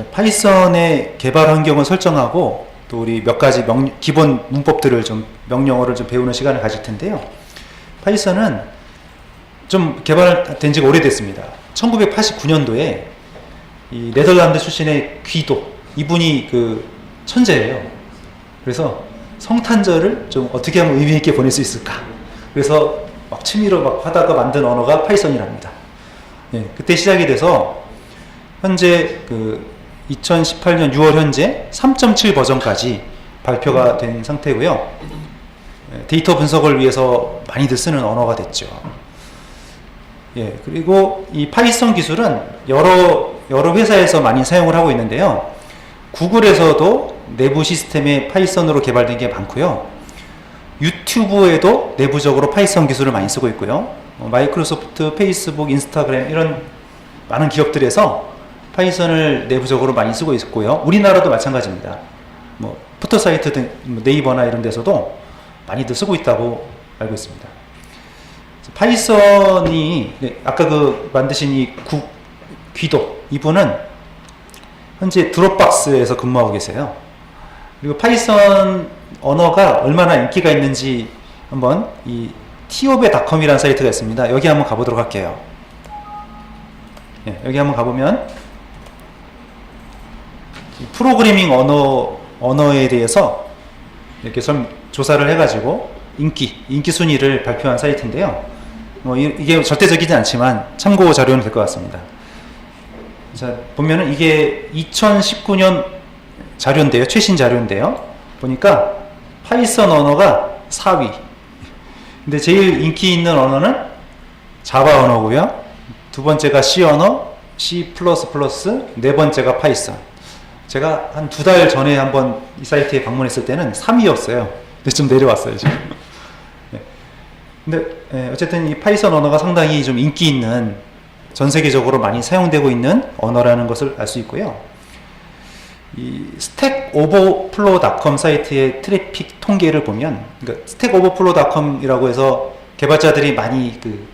파이썬의 개발 환경을 설정하고 또 우리 몇 가지 기본 문법들을 명령어를 좀 배우는 시간을 가질 텐데요. 파이썬은 좀 개발된 지가 오래됐습니다. 1989년도에 이 네덜란드 출신의 귀도, 이분이 그 천재예요. 그래서 성탄절을 좀 어떻게 하면 의미 있게 보낼 수 있을까? 그래서 막 취미로 막 하다가 만든 언어가 파이썬이랍니다. 예, 그때 시작이 돼서 현재 그 2018년 6월 현재 3.7 버전까지 발표가 된 상태고요. 데이터 분석을 위해서 많이들 쓰는 언어가 됐죠. 예, 그리고 이 파이썬 기술은 여러 회사에서 많이 사용을 하고 있는데요. 구글에서도 내부 시스템에 파이썬으로 개발된 게 많고요. 유튜브에도 내부적으로 파이썬 기술을 많이 쓰고 있고요. 마이크로소프트, 페이스북, 인스타그램 이런 많은 기업들에서 파이썬을 내부적으로 많이 쓰고 있고요. 우리나라도 마찬가지입니다. 뭐 포토사이트 등 네이버나 이런 데서도 많이들 쓰고 있다고 알고 있습니다. 파이썬이 아까 그 만드신 이 귀도, 이분은 현재 드롭박스에서 근무하고 계세요. 그리고 파이썬 언어가 얼마나 인기가 있는지 한번 이 tiobe.com이라는 사이트가 있습니다. 여기 한번 가보도록 할게요. 네, 여기 한번 가보면 프로그래밍 언어에 대해서 이렇게 조사를 해가지고 인기 순위를 발표한 사이트인데요. 이게 절대적이지 않지만 참고 자료는 될 것 같습니다. 자, 보면은 이게 2019년 자료인데요. 최신 자료인데요. 보니까 파이썬 언어가 4위. 근데 제일 인기 있는 언어는 자바 언어고요. 두 번째가 C 언어, C++, 네 번째가 파이썬. 제가 한 2달 전에 한번 이 사이트에 방문했을 때는 3위였어요. 근데 좀 내려왔어요, 지금. 네. 근데 어쨌든 이 파이썬 언어가 상당히 좀 인기 있는, 전 세계적으로 많이 사용되고 있는 언어라는 것을 알 수 있고요. 이 스택오버플로우.com 사이트의 트래픽 통계를 보면, 그러니까 스택오버플로우.com이라고 해서 개발자들이 많이 그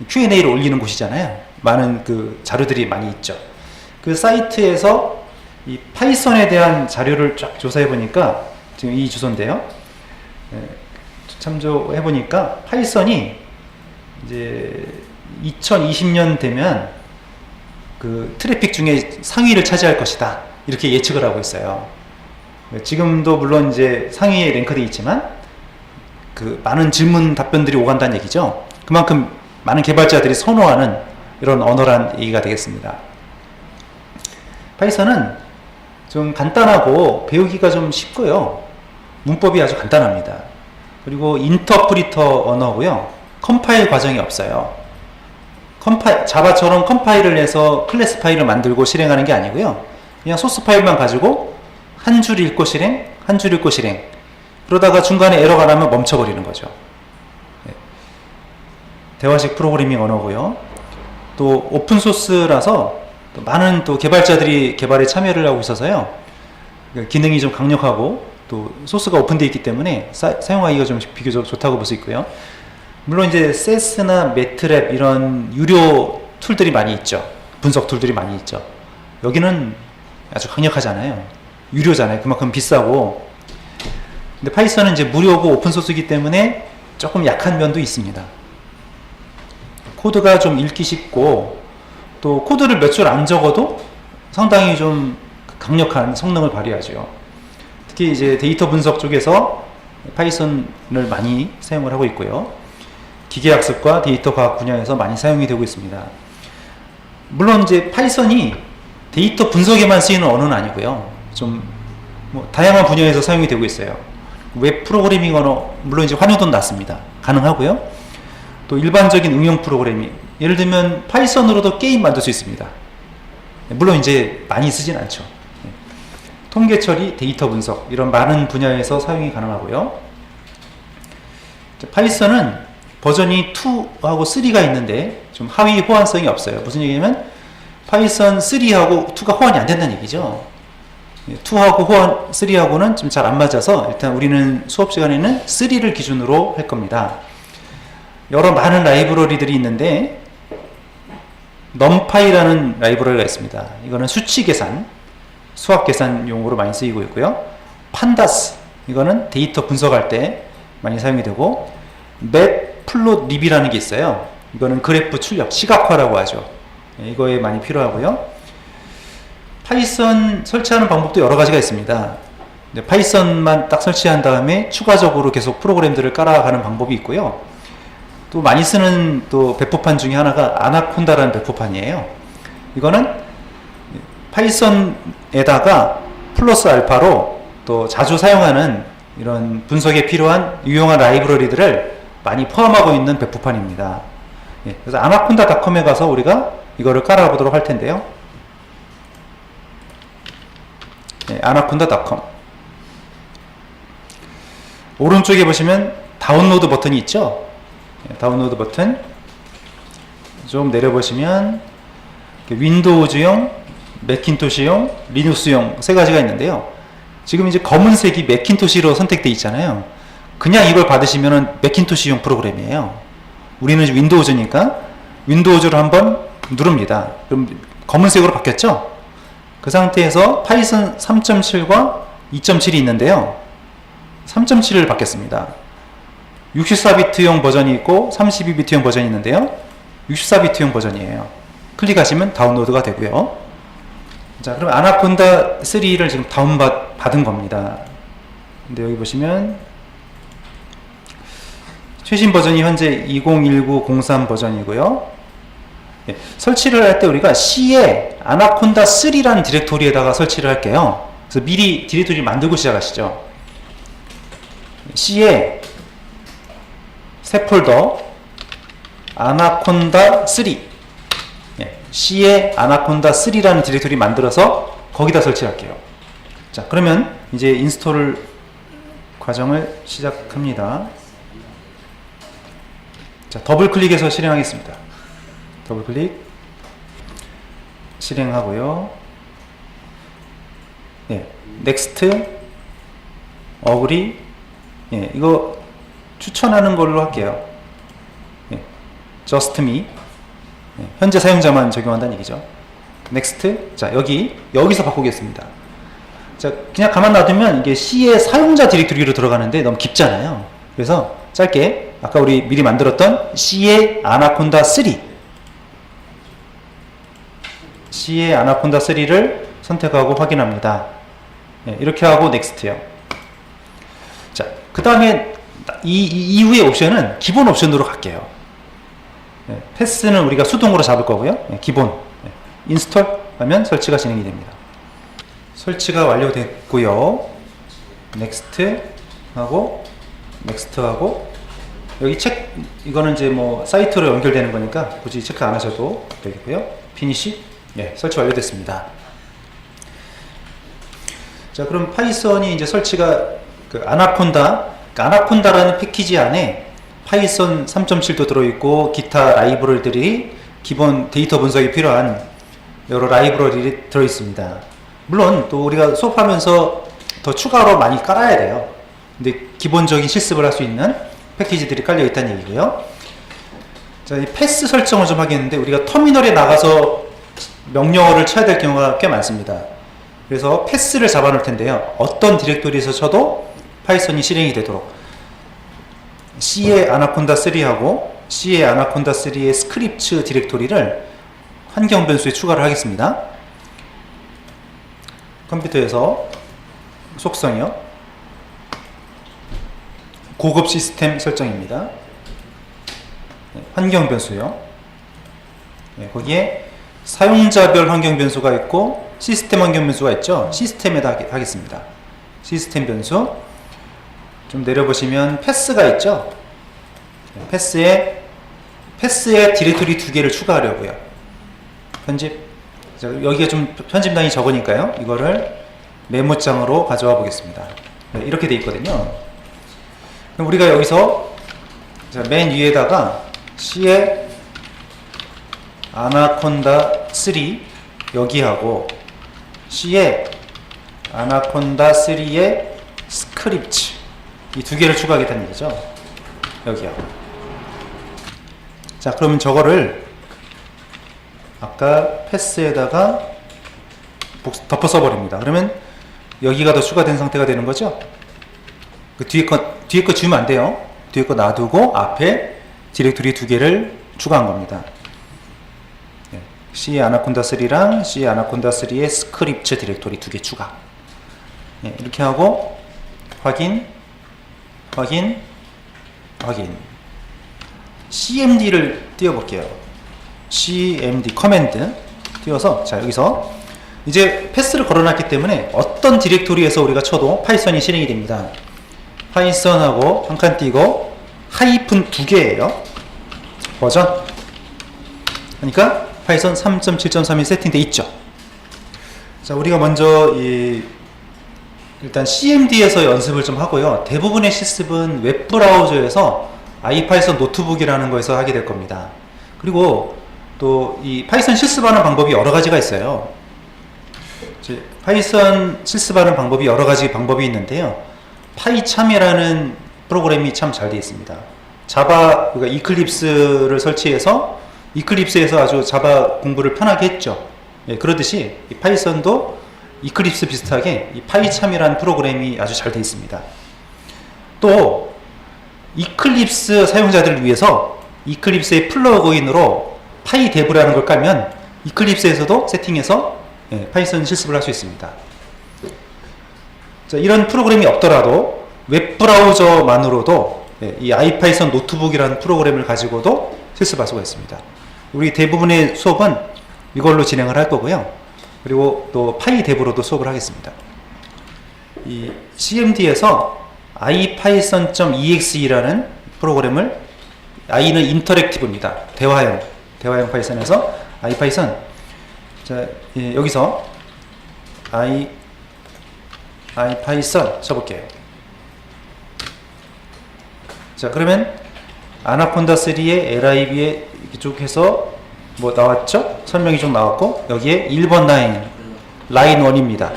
Q&A를 올리는 곳이잖아요. 많은 그 자료들이 많이 있죠. 그 사이트에서 이 파이썬에 대한 자료를 쫙 조사해 보니까 지금 이 주소인데요. 참조해 보니까 파이썬이 이제 2020년 되면 그 트래픽 중에 상위를 차지할 것이다, 이렇게 예측을 하고 있어요. 지금도 물론 이제 상위에 랭크되어 있지만 그 많은 질문 답변들이 오간다는 얘기죠. 그만큼 많은 개발자들이 선호하는 이런 언어란 얘기가 되겠습니다. 파이썬은 좀 간단하고 배우기가 좀 쉽고요. 문법이 아주 간단합니다. 그리고 인터프리터 언어고요. 컴파일 과정이 없어요. 자바처럼 컴파일을 해서 클래스 파일을 만들고 실행하는 게 아니고요. 그냥 소스 파일만 가지고 한 줄 읽고 실행, 한 줄 읽고 실행. 그러다가 중간에 에러가 나면 멈춰버리는 거죠. 대화식 프로그래밍 언어고요. 또 오픈소스라서 또 많은 또 개발자들이 개발에 참여를 하고 있어서요. 기능이 좀 강력하고 또 소스가 오픈되어 있기 때문에 사용하기가 좀 비교적 좋다고 볼 수 있고요. 물론 이제 세스나 매트랩 이런 유료 툴들이 많이 있죠. 분석 툴들이 많이 있죠. 여기는 아주 강력하잖아요. 유료잖아요. 그만큼 비싸고. 근데 파이썬은 이제 무료고 오픈소스이기 때문에 조금 약한 면도 있습니다. 코드가 좀 읽기 쉽고 또 코드를 몇 줄 안 적어도 상당히 좀 강력한 성능을 발휘하죠. 특히 이제 데이터 분석 쪽에서 파이썬을 많이 사용을 하고 있고요. 기계학습과 데이터 과학 분야에서 많이 사용이 되고 있습니다. 물론 이제 파이썬이 데이터 분석에만 쓰이는 언어는 아니고요. 좀 뭐 다양한 분야에서 사용이 되고 있어요. 웹 프로그래밍 언어, 물론 이제 활용도는 낮습니다. 가능하고요. 또 일반적인 응용 프로그래밍, 예를 들면 파이썬으로도 게임 만들 수 있습니다. 물론 이제 많이 쓰진 않죠. 통계 처리, 데이터 분석 이런 많은 분야에서 사용이 가능하고요. 파이썬은 버전이 2하고 3가 있는데 좀 하위 호환성이 없어요. 무슨 얘기냐면 파이썬 3하고 2가 호환이 안 된다는 얘기죠. 2하고 3하고는 좀 잘 안 맞아서 일단 우리는 수업 시간에는 3를 기준으로 할 겁니다. 여러 많은 라이브러리들이 있는데 numpy라는 라이브러리가 있습니다. 이거는 수치 계산, 수학 계산용으로 많이 쓰이고 있고요. 판다스, 이거는 데이터 분석할 때 많이 사용이 되고, 맵플롯립이라는 게 있어요. 이거는 그래프 출력, 시각화라고 하죠. 이거에 많이 필요하고요. 파이썬 설치하는 방법도 여러 가지가 있습니다. 파이썬만 딱 설치한 다음에 추가적으로 계속 프로그램들을 깔아가는 방법이 있고요. 또 많이 쓰는 또 배포판 중에 하나가 아나콘다라는 배포판이에요. 이거는 파이썬에다가 플러스 알파로 또 자주 사용하는 이런 분석에 필요한 유용한 라이브러리들을 많이 포함하고 있는 배포판입니다. 그래서 아나콘다닷컴에 가서 우리가 이거를 깔아보도록 할 텐데요. 아나콘다닷컴. 오른쪽에 보시면 다운로드 버튼이 있죠. 다운로드 버튼 좀 내려보시면 윈도우즈용, 매킨토시용, 리눅스용 세 가지가 있는데요. 지금 이제 검은색이 매킨토시로 선택되어 있잖아요. 그냥 이걸 받으시면 매킨토시용 프로그램이에요. 우리는 윈도우즈니까 윈도우즈를 한번 누릅니다. 그럼 검은색으로 바뀌었죠? 그 상태에서 파이썬 3.7과 2.7이 있는데요. 3.7을 받겠습니다. 64비트용 버전이 있고 32비트용 버전이 있는데요. 64비트용 버전이에요. 클릭하시면 다운로드가 되고요. 자, 그럼 아나콘다 3를 지금 다운받은 겁니다. 근데 여기 보시면 최신 버전이 현재 2019-03 버전이고요. 설치를 할 때 우리가 C에 아나콘다 3라는 디렉토리에다가 설치를 할게요. 그래서 미리 디렉토리를 만들고 시작하시죠. C에 새 폴더 아나콘다 3, C에 아나콘다 3라는 디렉토리 만들어서 거기다 설치할게요. 자, 그러면 이제 인스톨 과정을 시작합니다. 자, 더블 클릭해서 실행하겠습니다. 더블 클릭 실행하고요. 넥스트, 어그리, 이거 추천하는 걸로 할게요. just me, 현재 사용자만 적용한다는 얘기죠. 넥스트. 자, 여기서 바꾸겠습니다. 자, 그냥 가만 놔두면 이게 C의 사용자 디렉토리로 들어가는데 너무 깊잖아요. 그래서 짧게 아까 우리 미리 만들었던 C의 아나콘다 3, C의 아나콘다 3를 선택하고 확인합니다. 이렇게 하고 넥스트요. 자, 그 다음에 이후의 옵션은 기본 옵션으로 갈게요. 패스는 우리가 수동으로 잡을 거고요. 기본 인스톨 하면 설치가 진행이 됩니다. 설치가 완료됐고요. 넥스트 하고 넥스트 하고 여기 이거는 이제 뭐 사이트로 연결되는 거니까 굳이 체크 안 하셔도 되겠고요. 피니시. 설치 완료됐습니다. 자, 그럼 파이썬이 이제 설치가 아나콘다라는 패키지 안에 파이썬 3.7도 들어있고 기타 라이브러리들이 기본 데이터 분석에 필요한 여러 라이브러리들이 들어있습니다. 물론 또 우리가 수업하면서 더 추가로 많이 깔아야 돼요. 근데 기본적인 실습을 할 수 있는 패키지들이 깔려 있다는 얘기고요. 자, 이 패스 설정을 좀 하겠는데 우리가 터미널에 나가서 명령어를 쳐야 될 경우가 꽤 많습니다. 그래서 패스를 잡아 놓을 텐데요. 어떤 디렉토리에서 쳐도 파이썬이 실행이 되도록 C의 아나콘다 3하고 C의 아나콘다 3의 스크립트 디렉토리를 환경 변수에 추가를 하겠습니다. 컴퓨터에서 속성이요. 고급 시스템 설정입니다. 환경 변수요. 거기에 사용자별 환경 변수가 있고 시스템 환경 변수가 있죠. 시스템에다 하겠습니다. 시스템 변수. 좀 내려보시면 패스가 있죠. 패스에 디렉토리 2개를 추가하려고요. 편집. 여기가 좀 편집량이 적으니까요. 이거를 메모장으로 가져와 보겠습니다. 이렇게 돼 있거든요. 그럼 우리가 여기서 맨 위에다가 C의 아나콘다 3 여기하고 C의 아나콘다 3의 스크립트 이 2개를 추가하겠다는 얘기죠. 여기요. 자, 그러면 저거를 아까 패스에다가 덮어 써버립니다. 그러면 여기가 더 추가된 상태가 되는 거죠. 그 뒤에 거 지우면 안 돼요. 뒤에 거 놔두고 앞에 디렉토리 2개를 추가한 겁니다. C 아나콘다 3랑 C 아나콘다 3의 스크립트 디렉토리 2개 추가. 이렇게 하고 확인, 확인, 확인. cmd를 띄워볼게요. cmd 커맨드 띄워서, 자, 여기서 이제 패스를 걸어놨기 때문에 어떤 디렉토리에서 우리가 쳐도 파이썬이 실행이 됩니다. 파이썬하고 한 칸 띄고 하이픈 2개예요. 버전. 그러니까 파이썬 3.7.3이 세팅돼 있죠. 자, 우리가 먼저 일단 cmd에서 연습을 좀 하고요. 대부분의 실습은 웹브라우저에서 아이파이썬 노트북이라는 거에서 하게 될 겁니다. 그리고 또 이 파이썬 실습하는 방법이 여러 가지가 있어요. 파이썬 실습하는 방법이 여러 가지 방법이 있는데요. 파이참이라는 프로그램이 참 잘 되어 있습니다. 자바, 그러니까 이클립스를 설치해서 이클립스에서 아주 자바 공부를 편하게 했죠. 그러듯이 이 파이썬도 이클립스 비슷하게 이 파이참이라는 프로그램이 아주 잘 되어 있습니다. 또 이클립스 사용자들을 위해서 이클립스의 플러그인으로 파이데브라는 걸 깔면 이클립스에서도 세팅해서 파이썬 실습을 할 수 있습니다. 자, 이런 프로그램이 없더라도 웹브라우저만으로도 이 아이파이썬 노트북이라는 프로그램을 가지고도 실습할 수가 있습니다. 우리 대부분의 수업은 이걸로 진행을 할 거고요. 그리고 또 파이데브로도 수업을 하겠습니다. 이 cmd에서 ipython.exe라는 프로그램을, i는 인터랙티브입니다. 대화형 파이썬에서 ipython. 자, 여기서 ipython 써볼게요. 자, 그러면 아나콘다 3의 lib에 쭉 해서 뭐 나왔죠? 설명이 좀 나왔고, 여기에 1번 라인 1입니다.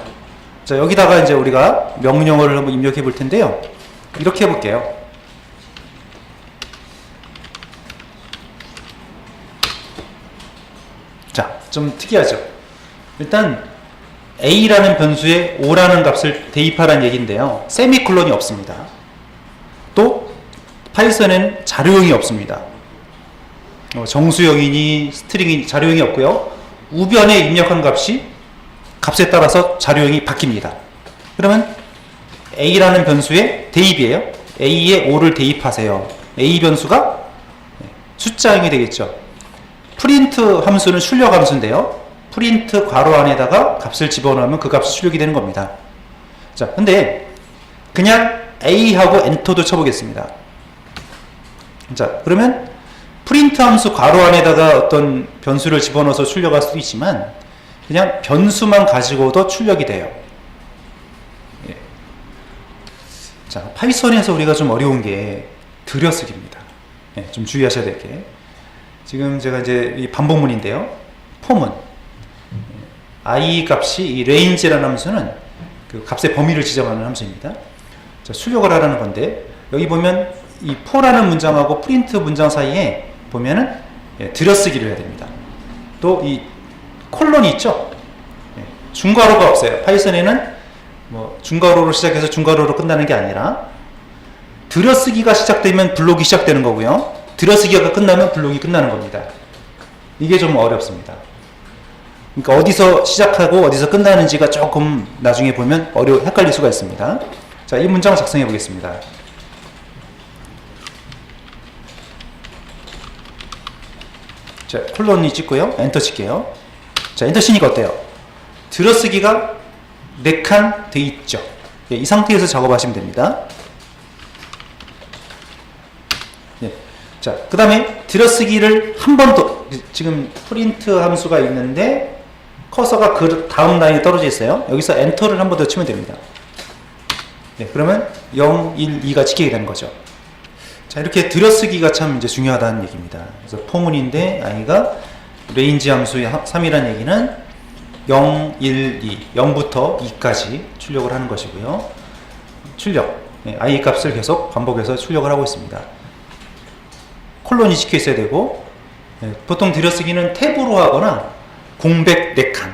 자, 여기다가 이제 우리가 명령어를 한번 입력해 볼 텐데요. 이렇게 해볼게요. 자, 좀 특이하죠? 일단 a라는 변수에 5라는 값을 대입하라는 얘기인데요. 세미콜론이 없습니다. 또 파이썬에는 자료형이 없습니다. 정수형이니 스트링이 자료형이 없고요. 우변에 입력한 값에 따라서 자료형이 바뀝니다. 그러면 a라는 변수에 대입이에요. a에 5를 대입하세요. a 변수가 숫자형이 되겠죠. 프린트 함수는 출력 함수인데요. 프린트 괄호 안에다가 값을 집어넣으면 그 값이 출력이 되는 겁니다. 자, 근데 그냥 a하고 엔터도 쳐보겠습니다. 자, 그러면 프린트 함수 괄호 안에다가 어떤 변수를 집어넣어서 출력할 수도 있지만 그냥 변수만 가지고도 출력이 돼요. 예. 자, 파이썬에서 우리가 좀 어려운 게 들여쓰기입니다. 예, 좀 주의하셔야 될 게. 지금 제가 이제 이 반복문인데요. 폼은 i 값이 이 range라는 함수는 그 값의 범위를 지정하는 함수입니다. 자, 출력을 하라는 건데 여기 보면 이 for라는 문장하고 print 문장 사이에 보면은 들여쓰기를 해야 됩니다. 또 이 콜론이 있죠. 중괄호가 없어요. 파이썬에는 뭐 중괄호로 시작해서 중괄호로 끝나는 게 아니라 들여쓰기가 시작되면 블록이 시작되는 거고요. 들여쓰기가 끝나면 블록이 끝나는 겁니다. 이게 좀 어렵습니다. 그러니까 어디서 시작하고 어디서 끝나는지가 조금 나중에 보면 헷갈릴 수가 있습니다. 자, 이 문장을 작성해 보겠습니다. 자, 콜론이 찍고요. 엔터 칠게요. 자, 엔터 치니까 어때요? 들여쓰기가 4칸 돼 있죠. 예, 이 상태에서 작업하시면 됩니다. 예. 자, 그 다음에 들여쓰기를 한 번 더, 지금 프린트 함수가 있는데 커서가 그 다음 라인에 떨어져 있어요. 여기서 엔터를 한 번 더 치면 됩니다. 예, 그러면 0, 1, 2가 찍히게 되는 거죠. 자, 이렇게 들여쓰기가 참 이제 중요하다는 얘기입니다. 그래서 포문인데 i가 range 함수의 3이라는 얘기는 0, 1, 2, 0부터 2까지 출력을 하는 것이고요. 출력, i 값을 계속 반복해서 출력을 하고 있습니다. 콜론이 찍혀 있어야 되고, 보통 들여쓰기는 탭으로 하거나 공백 4칸,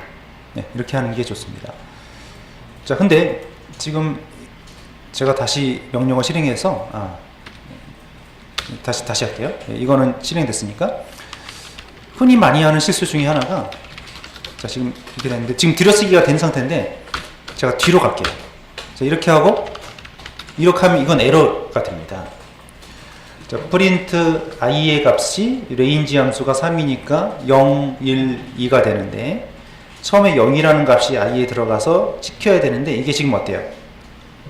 네, 이렇게 하는 게 좋습니다. 자, 근데 지금 제가 다시 명령어 실행해서 다시 할게요. 네, 이거는 실행됐으니까. 흔히 많이 하는 실수 중에 하나가, 자, 지금 이렇게 됐는데 지금 들여쓰기가 된 상태인데 제가 뒤로 갈게요. 자, 이렇게 하고 이렇게 하면 이건 에러가 됩니다. 자, 프린트 i의 값이 레인지 함수가 3이니까 0, 1, 2가 되는데 처음에 0이라는 값이 i에 들어가서 찍혀야 되는데 이게 지금 어때요?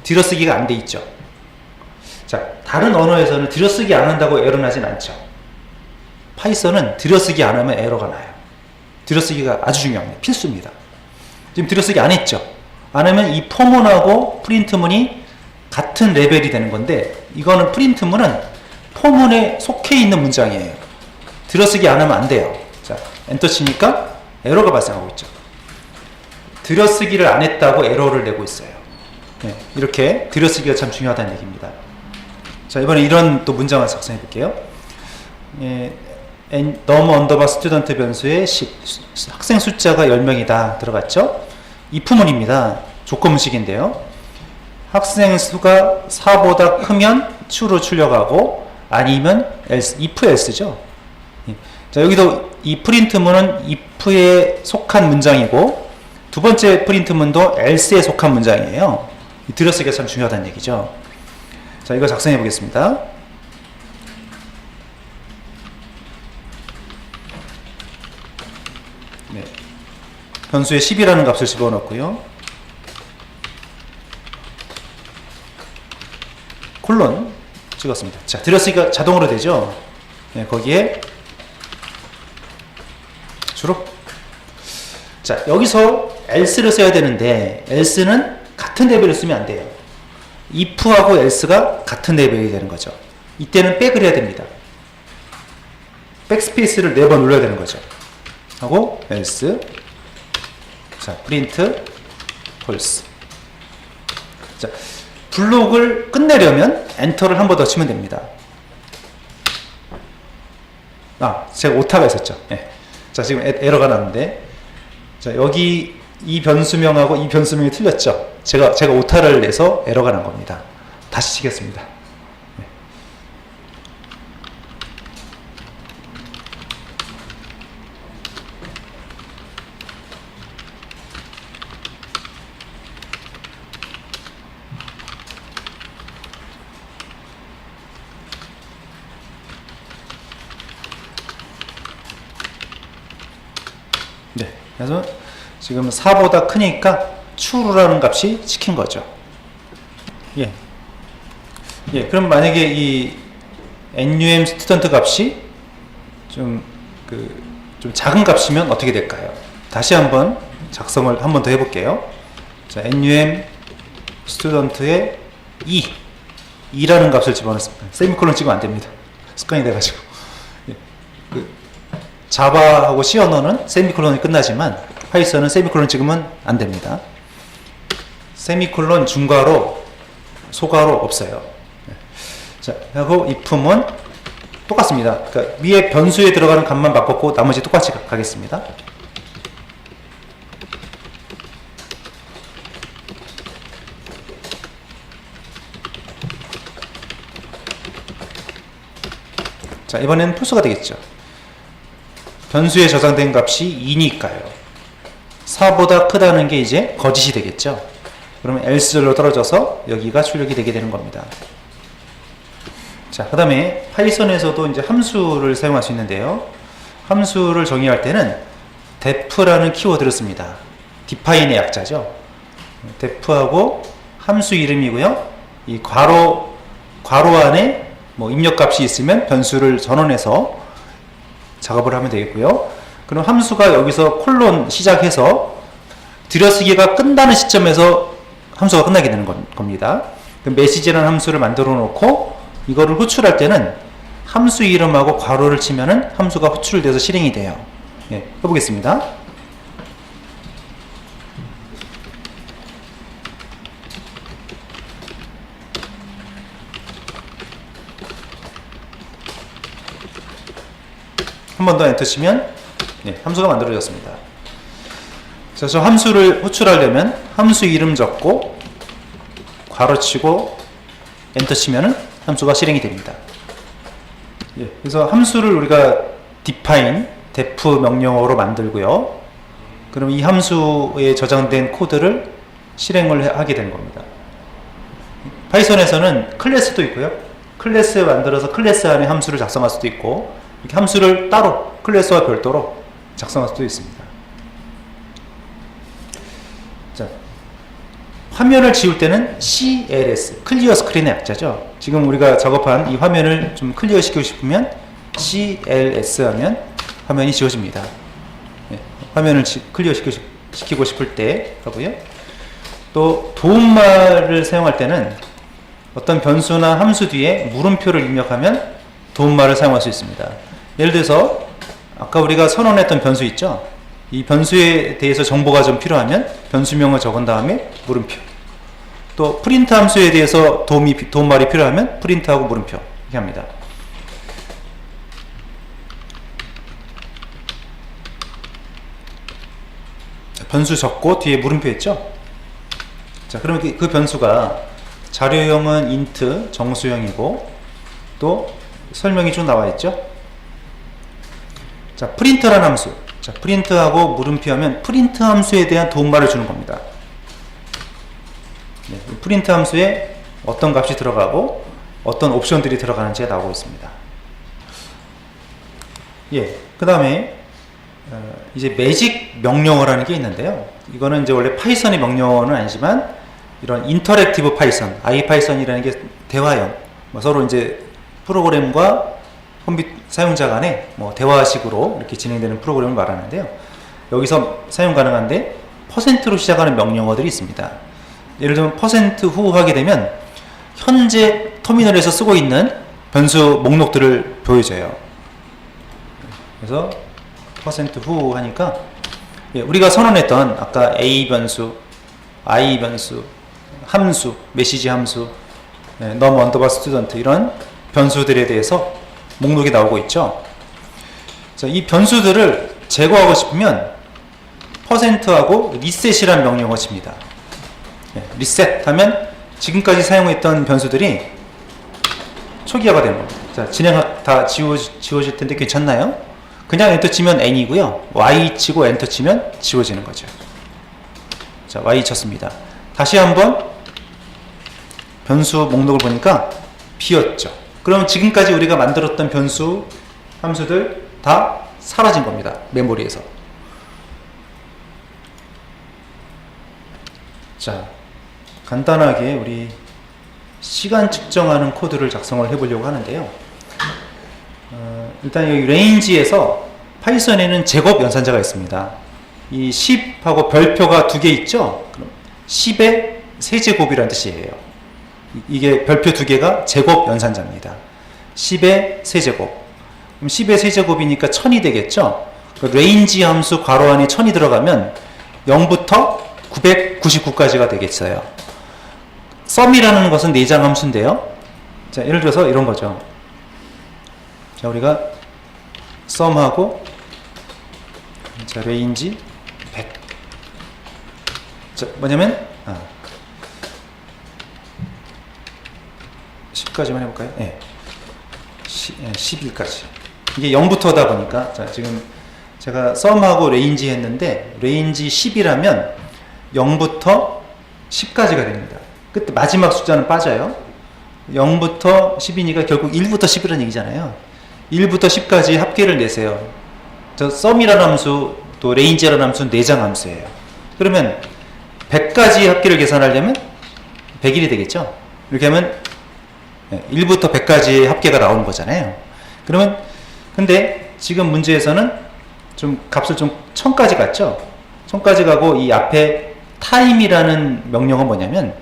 들여쓰기가 안 돼 있죠. 자, 다른 언어에서는 들여쓰기 안 한다고 에러 나진 않죠. 파이썬은 들여쓰기 안 하면 에러가 나요. 들여쓰기가 아주 중요합니다. 필수입니다. 지금 들여쓰기 안 했죠. 안 하면 이 포문하고 프린트문이 같은 레벨이 되는 건데, 이거는 프린트문은 포문에 속해 있는 문장이에요. 들여쓰기 안 하면 안 돼요. 자, 엔터 치니까 에러가 발생하고 있죠. 들여쓰기를 안 했다고 에러를 내고 있어요. 네, 이렇게 들여쓰기가 참 중요하다는 얘기입니다. 자, 이번에 이런 또 문장을 작성해 볼게요. 너무 언더바 스튜던트 변수에 학생 숫자가 10명이다 들어갔죠? if문입니다. 조건문식인데요. 학생 수가 4보다 크면 true로 출력하고 아니면 else, if else죠. 자, 여기도 이 프린트문은 if에 속한 문장이고 두 번째 프린트문도 else에 속한 문장이에요. 들여쓰기가 참 중요하다는 얘기죠. 자, 이거 작성해 보겠습니다. 네. 변수에 10이라는 값을 집어넣고요. 콜론 찍었습니다. 자, 들여쓰기가 자동으로 되죠. 네, 거기에 주로 자, 여기서 else를 써야 되는데 else는 같은 레벨을 쓰면 안 돼요. if하고 else가 같은 레벨이 되는 거죠. 이때는 백을 해야 됩니다. 백스페이스를 4번 눌러야 되는 거죠. 하고 else 자, print false. 자, 블록을 끝내려면 엔터를 한 번 더 치면 됩니다. 제가 오타가 있었죠. 네. 자, 지금 에러가 났는데, 자, 여기 이 변수명하고 이 변수명이 틀렸죠. 제가 오타를 내서 에러가 난 겁니다. 다시 치겠습니다. 네. 네, 그래서 지금 4보다 크니까 true라는 값이 찍힌 거죠. 예. 그럼 만약에 이 num 스튜던트 값이 좀 작은 값이면 어떻게 될까요? 다시 한번 작성을 한 번 더 해볼게요. 자, num 스튜던트의 2라는 값을 집어넣습니다. 세미콜론 찍으면 안 됩니다. 습관이 돼가지고. 자바하고 C 언어는 세미콜론이 끝나지만 파이썬은 세미콜론 찍으면 안 됩니다. 세미콜론 중괄호, 소괄호 없어요. 자, 하고 if문 똑같습니다. 그러니까 위에 변수에 들어가는 값만 바꿨고 나머지 똑같이 가겠습니다. 자, 이번에는 false가 되겠죠. 변수에 저장된 값이 2니까요. 4보다 크다는 게 이제 거짓이 되겠죠. 그러면 else절로 떨어져서 여기가 출력이 되게 되는 겁니다. 자, 그 다음에 파이썬에서도 이제 함수를 사용할 수 있는데요. 함수를 정의할 때는 def라는 키워드를 씁니다. define의 약자죠. def하고 함수 이름이고요. 이 괄호 안에 뭐 입력값이 있으면 변수를 전원해서 작업을 하면 되겠고요. 그럼 함수가 여기서 콜론 시작해서 들여쓰기가 끝나는 시점에서 함수가 끝나게 되는 겁니다. 그럼 메시지라는 함수를 만들어 놓고 이거를 호출할 때는 함수 이름하고 괄호를 치면은 함수가 호출돼서 실행이 돼요. 예, 해보겠습니다. 한 번 더 엔터 치면 함수가 만들어졌습니다. 저 함수를 호출하려면 함수 이름 적고 괄호치고 엔터 치면은 함수가 실행이 됩니다. 예, 그래서 함수를 우리가 define, def 명령어로 만들고요. 그럼 이 함수에 저장된 코드를 실행을 하게 되는 겁니다. 파이썬에서는 클래스도 있고요. 클래스 만들어서 클래스 안에 함수를 작성할 수도 있고, 이렇게 함수를 따로 클래스와 별도로 작성할 수도 있습니다. 자, 화면을 지울 때는 CLS, 클리어 스크린의 약자죠. 지금 우리가 작업한 이 화면을 좀 클리어 시키고 싶으면 CLS 하면 화면이 지워집니다. 네, 화면을 클리어 시키고 싶을 때 하고요. 또 도움말을 사용할 때는 어떤 변수나 함수 뒤에 물음표를 입력하면 도움말을 사용할 수 있습니다. 예를 들어서 아까 우리가 선언했던 변수 있죠? 이 변수에 대해서 정보가 좀 필요하면 변수명을 적은 다음에 물음표. 또 프린트 함수에 대해서 도움말이 필요하면 프린트하고 물음표 이렇게 합니다. 변수 적고 뒤에 물음표 있죠? 자, 그러면 그 변수가 자료형은 int 정수형이고 또 설명이 쭉 나와 있죠? 자, 프린트라는 함수. 자, 프린트하고 물음표 하면 프린트 함수에 대한 도움말을 주는 겁니다. 네, 프린트 함수에 어떤 값이 들어가고 어떤 옵션들이 들어가는지가 나오고 있습니다. 예, 그 다음에 이제 매직 명령어라는 게 있는데요. 이거는 이제 원래 파이썬의 명령어는 아니지만 이런 인터랙티브 파이썬, 아이파이썬이라는 게 대화형, 서로 이제 프로그램과 사용자 간에 대화식으로 이렇게 진행되는 프로그램을 말하는데요. 여기서 사용 가능한데 %로 시작하는 명령어들이 있습니다. 예를 들면 %후 하게 되면 현재 터미널에서 쓰고 있는 변수 목록들을 보여줘요. 그래서 %후 하니까 우리가 선언했던 아까 A 변수, I 변수, 함수, 메시지 함수, num underbar student 이런 변수들에 대해서 목록이 나오고 있죠. 자, 이 변수들을 제거하고 싶으면 %하고 reset이라는 명령어 칩니다. reset 하면 지금까지 사용했던 변수들이 초기화가 되는 겁니다. 자, 다 지워질 텐데 괜찮나요? 그냥 엔터 치면 n이고요. y 치고 엔터 치면 지워지는 거죠. 자, y 쳤습니다. 다시 한번 변수 목록을 보니까 비었죠. 그럼 지금까지 우리가 만들었던 변수 함수들 다 사라진 겁니다. 메모리에서. 자, 간단하게 우리 시간 측정하는 코드를 작성을 해보려고 하는데요. 일단 여기 range에서 파이썬에는 제곱 연산자가 있습니다. 이 10하고 별표가 2개 있죠? 그럼 10의 세제곱이라는 뜻이에요. 이게 별표 2개가 제곱 연산자입니다. 10의 세제곱. 그럼 10의 세제곱이니까 1000이 되겠죠? 그 range 함수 괄호 안에 1000이 들어가면 0부터 999까지가 되겠어요. sum이라는 것은 내장 함수인데요. 자, 예를 들어서 이런 거죠. 자, 우리가 sum하고 자, range 100. 자, 뭐냐면 10까지만 해볼까요? 네. 11까지. 이게 0부터다 보니까 자, 지금 제가 sum하고 range 했는데 range 10이라면 0부터 10까지가 됩니다. 그때 마지막 숫자는 빠져요. 0부터 10이니까 결국 1부터 10이라는 얘기잖아요. 1부터 10까지 합계를 내세요. 저 sum이라는 함수 또 range라는 함수는 내장 함수예요. 그러면 100까지 합계를 계산하려면 100일이 되겠죠. 이렇게 하면 1부터 100까지의 합계가 나오는 거잖아요. 그러면 근데 지금 문제에서는 좀 값을 좀 1000까지 갔죠. 1000까지 가고 이 앞에 time이라는 명령어는 뭐냐면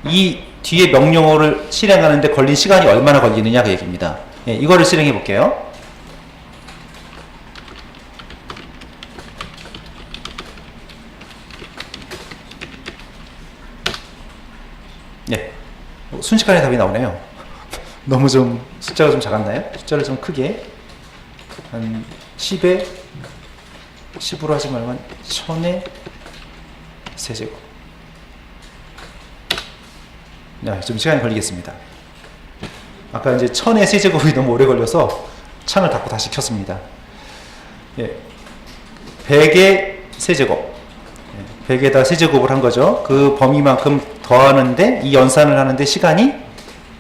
이 뒤에 명령어를 실행하는데 걸린 시간이 얼마나 걸리느냐 그 얘기입니다. 이거를 실행해 볼게요. 네, 순식간에 답이 나오네요. 너무 좀 숫자가 좀 작았나요? 숫자를 좀 크게 한 10에 10으로 하지 말고 한 1000에 세제곱. 좀 시간이 걸리겠습니다. 아까 이제 1000의 세제곱이 너무 오래 걸려서 창을 닫고 다시 켰습니다. 예. 100의 세제곱. 100에다 세제곱을 한 거죠. 그 범위만큼 더하는데, 이 연산을 하는데 시간이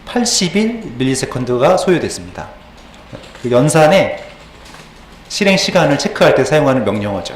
81ms가 소요됐습니다. 그 연산의 실행 시간을 체크할 때 사용하는 명령어죠.